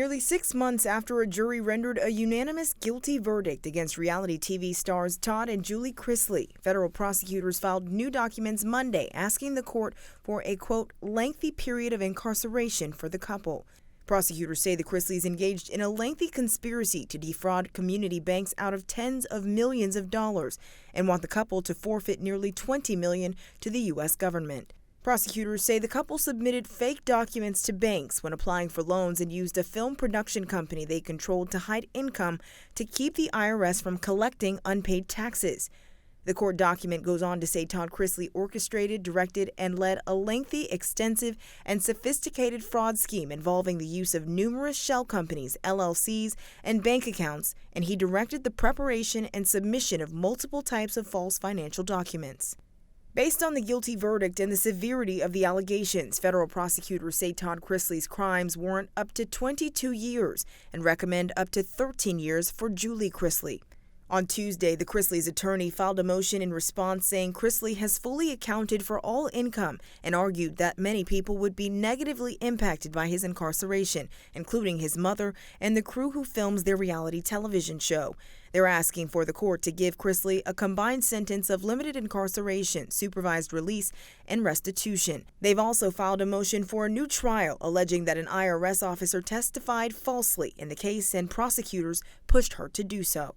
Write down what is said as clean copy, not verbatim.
Nearly 6 months after a jury rendered a unanimous guilty verdict against reality TV stars Todd and Julie Chrisley, federal prosecutors filed new documents Monday asking the court for a, quote, lengthy period of incarceration for the couple. Prosecutors say the Chrisleys engaged in a lengthy conspiracy to defraud community banks out of tens of millions of dollars and want the couple to forfeit nearly $20 million to the U.S. government. Prosecutors say the couple submitted fake documents to banks when applying for loans and used a film production company they controlled to hide income to keep the IRS from collecting unpaid taxes. The court document goes on to say Todd Chrisley orchestrated, directed, and led a lengthy, extensive, and sophisticated fraud scheme involving the use of numerous shell companies, LLCs, and bank accounts, and he directed the preparation and submission of multiple types of false financial documents. Based on the guilty verdict and the severity of the allegations, federal prosecutors say Todd Chrisley's crimes warrant up to 22 years and recommend up to 13 years for Julie Chrisley. On Tuesday, the Chrisleys' attorney filed a motion in response saying Chrisley has fully accounted for all income and argued that many people would be negatively impacted by his incarceration, including his mother and the crew who films their reality television show. They're asking for the court to give Chrisley a combined sentence of limited incarceration, supervised release, and restitution. They've also filed a motion for a new trial, alleging that an IRS officer testified falsely in the case and prosecutors pushed her to do so.